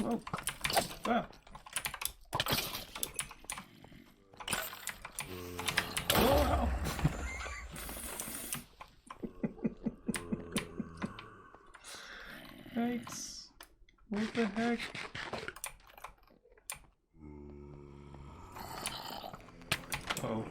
Oh. Ah. Oh, wow. Yikes. What the heck? Uh-oh.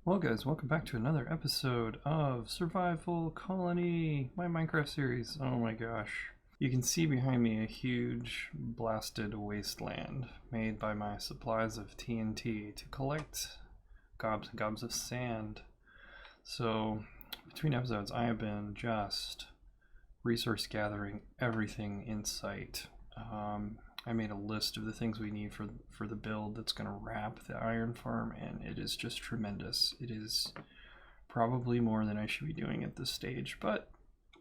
Well guys, welcome back to another episode of Survival Colony, my Minecraft series. Oh my gosh. You can see behind me a huge blasted wasteland made by my supplies of TNT to collect gobs and gobs of sand. So between episodes I have been just resource gathering everything in sight. I made a list of the things we need for the build that's going to wrap the iron farm, and it is just tremendous. It is probably more than I should be doing at this stage, but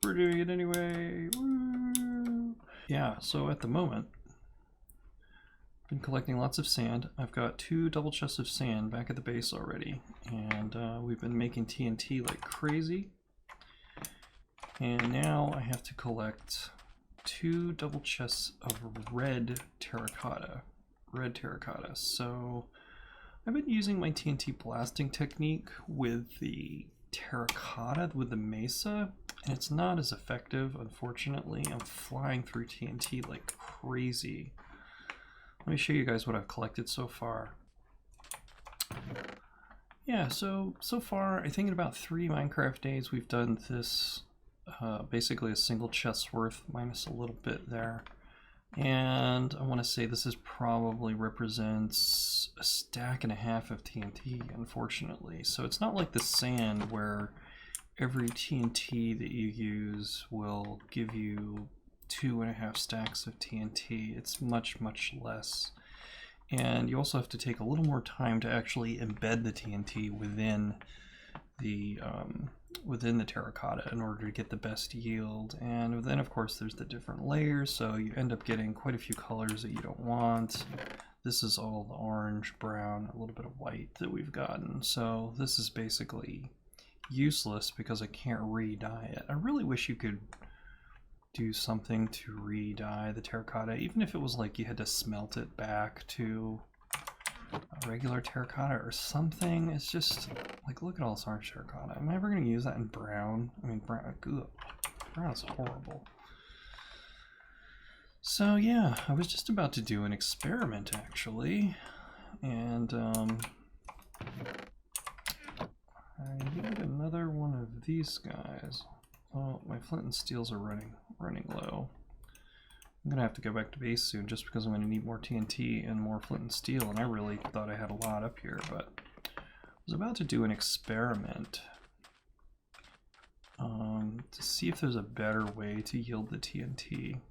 we're doing it anyway. Woo! Yeah, so at the moment, I've been collecting lots of sand. I've got 2 double chests of sand back at the base already, and we've been making TNT like crazy. And now I have to collect 2 double chests of red terracotta. So I've been using my TNT blasting technique with the terracotta, with the mesa, and it's not as effective, unfortunately. I'm flying through TNT like crazy. Let me show you guys what I've collected so far. Yeah, so far, I think in about 3 Minecraft days we've done this basically a single chest's worth minus a little bit there, and I want to say this is probably represents a stack and a half of TNT, unfortunately. So it's not like the sand where every TNT that you use will give you 2.5 stacks of TNT. It's much less, and you also have to take a little more time to actually embed the TNT within the terracotta in order to get the best yield. And then of course there's the different layers, so you end up getting quite a few colors that you don't want. This is all the orange, brown, a little bit of white that we've gotten, so this is basically useless because I can't re-dye it. I really wish you could do something to re-dye the terracotta, even if it was like you had to smelt it back to a regular terracotta or something. It's just like, look at all this orange terracotta. Am I ever going to use that in brown? I mean, brown is horrible. So yeah, I was just about to do an experiment actually, and I need another one of these guys. Oh, my flint and steels are running low. I'm gonna have to go back to base soon just because I'm gonna need more TNT and more flint and steel, and I really thought I had a lot up here, but I was about to do an experiment to see if there's a better way to yield the TNT.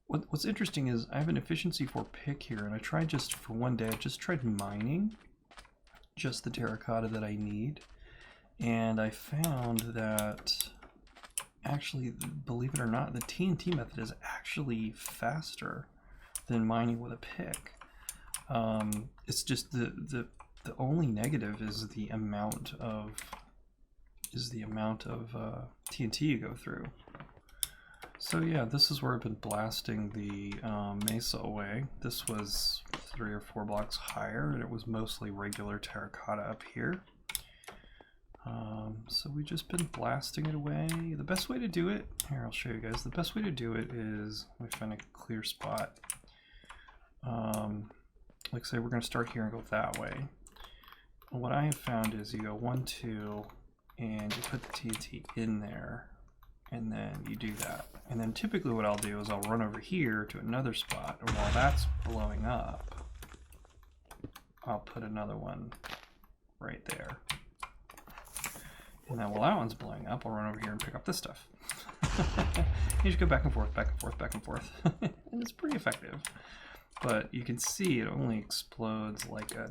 What's interesting is I have an efficiency 4 pick here, and I tried just for one day, I just tried mining just the terracotta that I need, and I found that actually, believe it or not, the TNT method is actually faster than mining with a pick. It's just the only negative is the amount of TNT you go through. So yeah, this is where I've been blasting the mesa away. This was 3 or 4 blocks higher, and it was mostly regular terracotta up here. So we've just been blasting it away. The best way to do it, here I'll show you guys, the best way to do it is, let me find a clear spot. Like say we're going to start here and go that way. And what I have found is you go 1, 2, and you put the TNT in there, and then you do that. And then typically what I'll do is I'll run over here to another spot, and while that's blowing up, I'll put another one right there. And then while that one's blowing up, I'll run over here and pick up this stuff. You just go back and forth, back and forth, back and forth. And it's pretty effective. but you can see it only explodes like a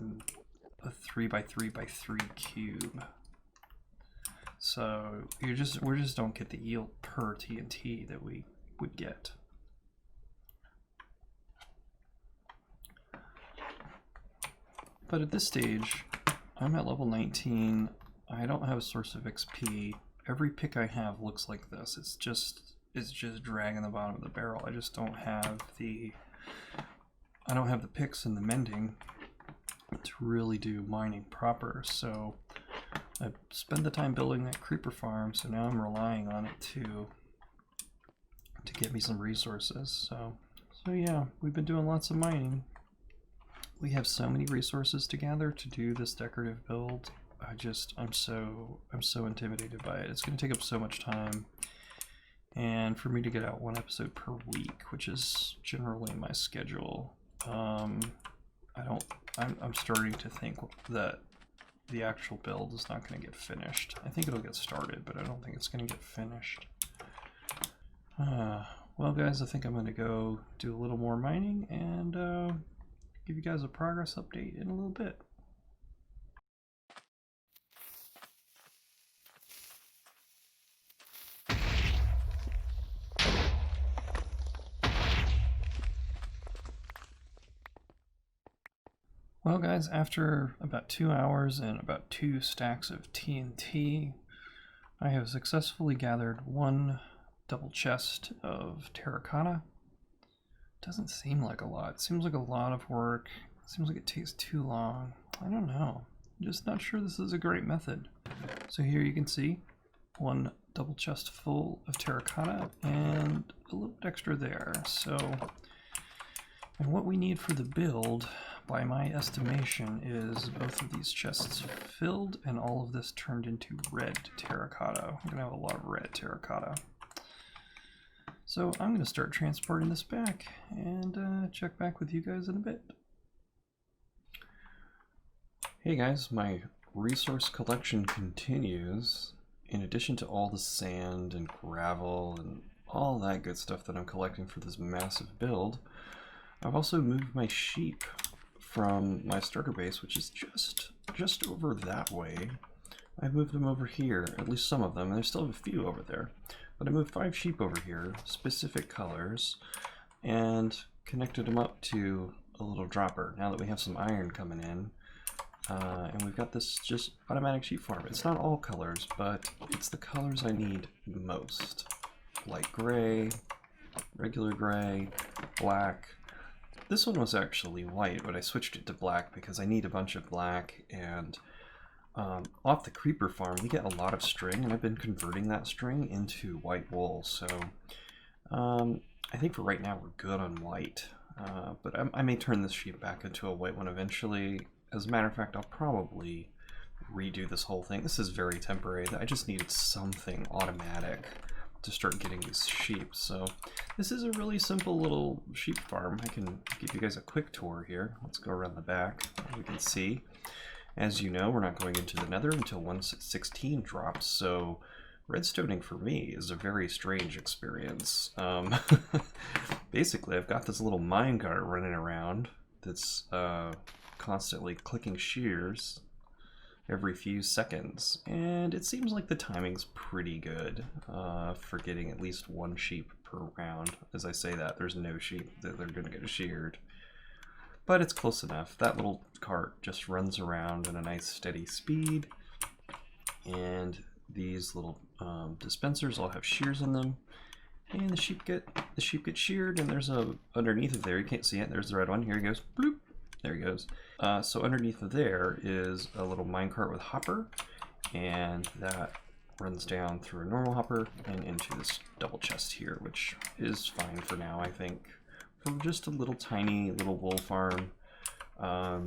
3x3x3 cube. So we just don't get the yield per TNT that we would get. But at this stage, I'm at level 19. I don't have a source of XP. Every pick I have looks like this. It's just dragging the bottom of the barrel. I just don't have the picks and the mending to really do mining proper. So I spent the time building that creeper farm, so now I'm relying on it to get me some resources. So yeah, we've been doing lots of mining. We have so many resources to gather to do this decorative build. I'm so intimidated by it. It's going to take up so much time, and for me to get out one episode per week, which is generally my schedule, I'm starting to think that the actual build is not going to get finished. I think it'll get started, but I don't think it's going to get finished. Well guys, I think I'm going to go do a little more mining and give you guys a progress update in a little bit. Well guys, after about 2 hours and about 2 stacks of TNT, I have successfully gathered 1 double chest of terracotta. Doesn't seem like a lot. It seems like a lot of work. It seems like it takes too long. I don't know. I'm just not sure this is a great method. So here you can see 1 double chest full of terracotta and a little bit extra there. So, and what we need for the build, by my estimation, is both of these chests filled and all of this turned into red terracotta. I'm gonna have a lot of red terracotta. So I'm going to start transporting this back and check back with you guys in a bit. Hey guys, my resource collection continues. In addition to all the sand and gravel and all that good stuff that I'm collecting for this massive build, I've also moved my sheep from my starter base, which is just over that way. I've moved them over here, at least some of them, and I still have a few over there. But I moved 5 sheep over here, specific colors, and connected them up to a little dropper. Now that we have some iron coming in, and we've got this just automatic sheep farm. It's not all colors, but it's the colors I need most. Light gray, regular gray, black. This one was actually white, but I switched it to black because I need a bunch of black, and off the creeper farm we get a lot of string, and I've been converting that string into white wool, so I think for right now we're good on white, but I may turn this sheep back into a white one eventually. As a matter of fact, I'll probably redo this whole thing. This is very temporary. I just needed something automatic to start getting these sheep, so this is a really simple little sheep farm. I can give you guys a quick tour here. Let's go around the back. We can see, as you know, we're not going into the nether until 1.16 drops, so redstoning for me is a very strange experience. Basically, I've got this little minecart running around that's constantly clicking shears every few seconds, and it seems like the timing's pretty good for getting at least 1 sheep per round. As I say that, there's no sheep that they're going to get sheared. But it's close enough. That little cart just runs around at a nice steady speed, and these little dispensers all have shears in them, and the sheep get sheared. And there's a underneath of there, you can't see it. There's the red one. Here he goes. Bloop. There he goes. So underneath of there is a little minecart with hopper, and that runs down through a normal hopper and into this double chest here, which is fine for now, I think. For just a little tiny little wool farm, I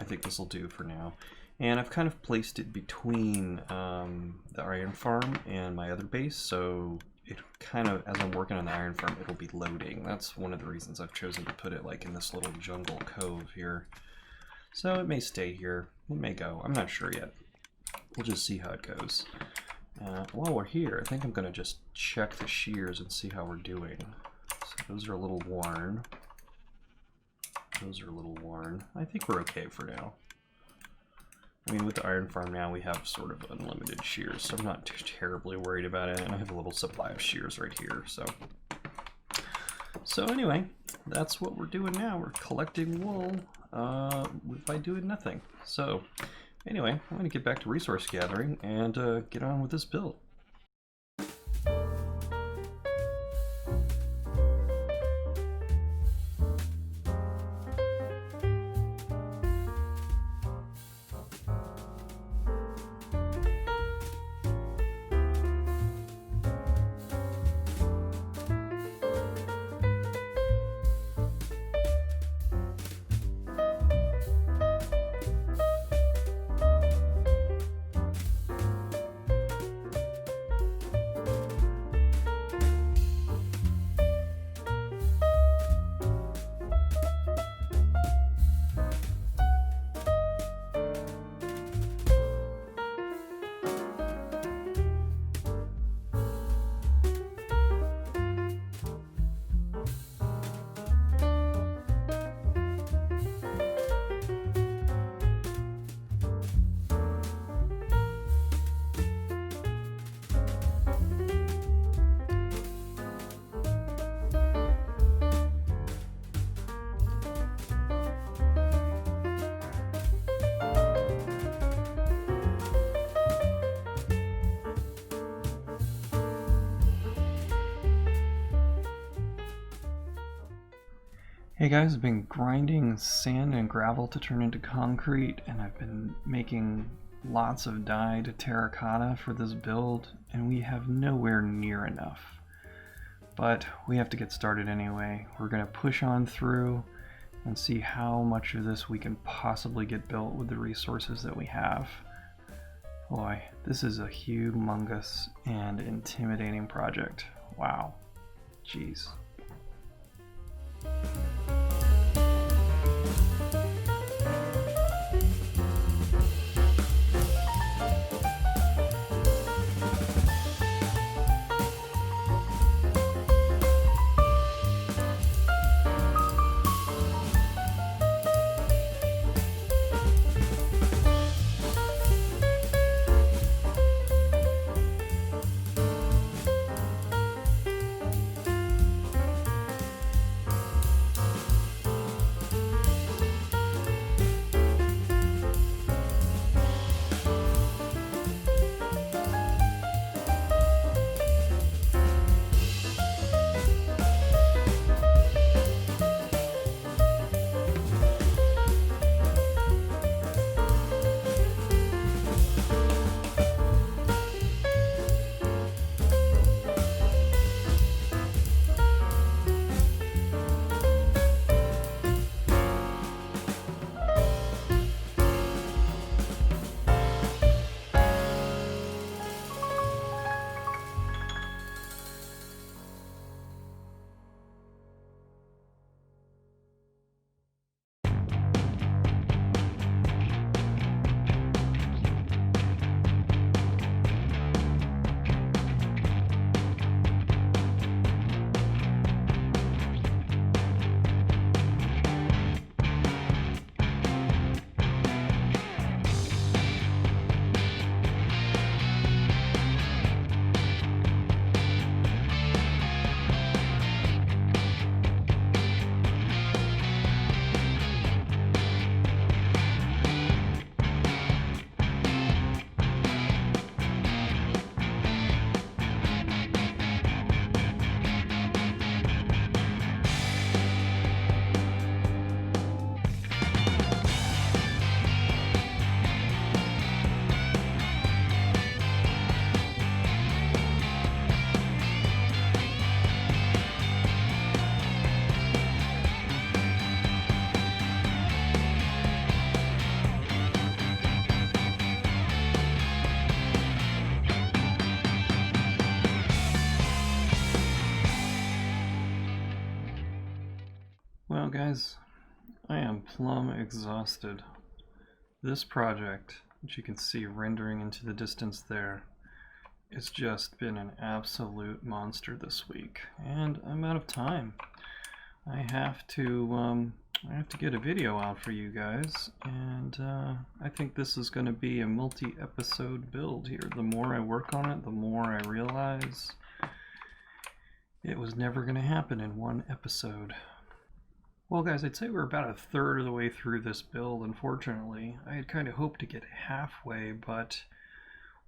think this will do for now. And I've kind of placed it between the iron farm and my other base, so it kind of, as I'm working on the iron farm, it'll be loading. That's one of the reasons I've chosen to put it like in this little jungle cove here. So it may stay here, it may go, I'm not sure yet. We'll just see how it goes. While we're here, I think I'm gonna just check the shears and see how we're doing. So those are a little worn. Those are a little worn. I think we're okay for now. I mean, with the iron farm now, we have sort of unlimited shears, so I'm not too terribly worried about it. And I have a little supply of shears right here, so. So anyway, that's what we're doing now. We're collecting wool by doing nothing. So anyway, I'm going to get back to resource gathering and get on with this build. Hey guys, I've been grinding sand and gravel to turn into concrete, and I've been making lots of dyed terracotta for this build, and we have nowhere near enough. But we have to get started anyway. We're going to push on through and see how much of this we can possibly get built with the resources that we have. Boy, this is a humongous and intimidating project. Wow. Jeez. Well guys, I am plumb exhausted. This project, which you can see rendering into the distance there, it's just been an absolute monster this week, and I'm out of time. I have to I have to get a video out for you guys, and I think this is going to be a multi-episode build here. The more I work on it, the more I realize it was never going to happen in one episode. Well guys, I'd say we're about a third of the way through this build, unfortunately. I had kind of hoped to get halfway, but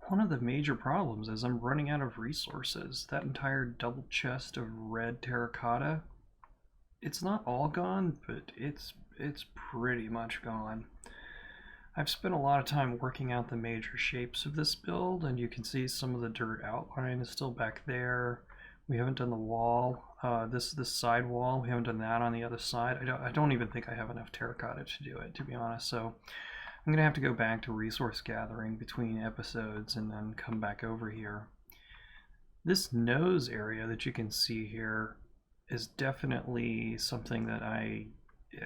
one of the major problems is I'm running out of resources. That entire double chest of red terracotta, it's not all gone, but it's pretty much gone. I've spent a lot of time working out the major shapes of this build, and you can see some of the dirt outline is still back there. We haven't done the wall, this side wall. We haven't done that on the other side. I don't even think I have enough terracotta to do it, to be honest. So I'm gonna have to go back to resource gathering between episodes and then come back over here. This nose area that you can see here is definitely something that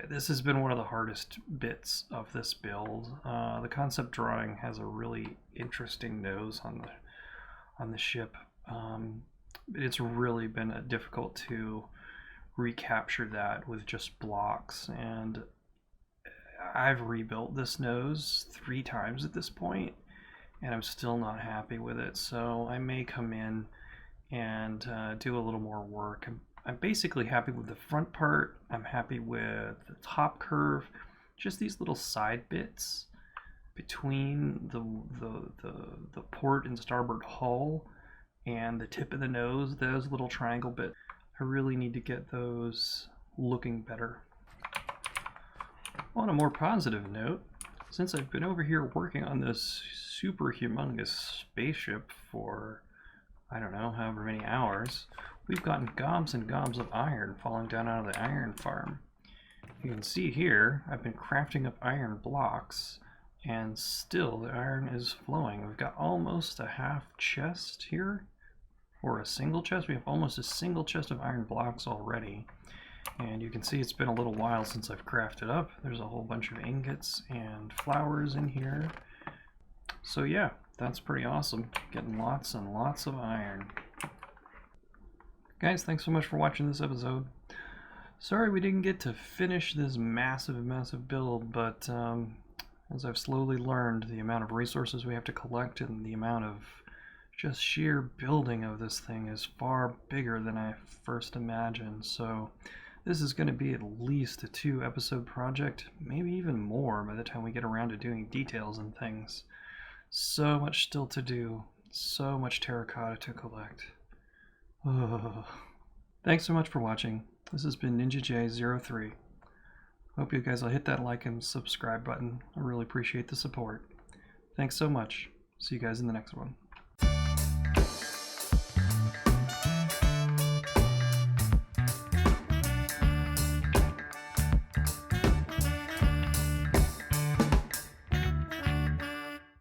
this has been one of the hardest bits of this build. The concept drawing has a really interesting nose on the ship. It's really been difficult to recapture that with just blocks, and I've rebuilt this nose 3 times at this point, and I'm still not happy with it. So I may come in and do a little more work. I'm basically happy with the front part. I'm happy with the top curve. Just these little side bits between the port and starboard hull and the tip of the nose, those little triangle bits, I really need to get those looking better. On a more positive note, since I've been over here working on this super humongous spaceship for, I don't know, however many hours, we've gotten gobs and gobs of iron falling down out of the iron farm. You can see here, I've been crafting up iron blocks, and still the iron is flowing. We've got almost a half chest here, or a single chest. We have almost a single chest of iron blocks already. And you can see it's been a little while since I've crafted up. There's a whole bunch of ingots and flowers in here. So yeah, that's pretty awesome. Getting lots and lots of iron. Guys, thanks so much for watching this episode. Sorry we didn't get to finish this massive build, but as I've slowly learned, the amount of resources we have to collect and the amount of just sheer building of this thing is far bigger than I first imagined. So this is going to be at least a 2-episode project, maybe even more by the time we get around to doing details and things. So much still to do, so much terracotta to collect. Thanks so much for watching. This has been NinjaJ03. Hope you guys will hit that like and subscribe button. I really appreciate the support. Thanks so much. See you guys in the next one.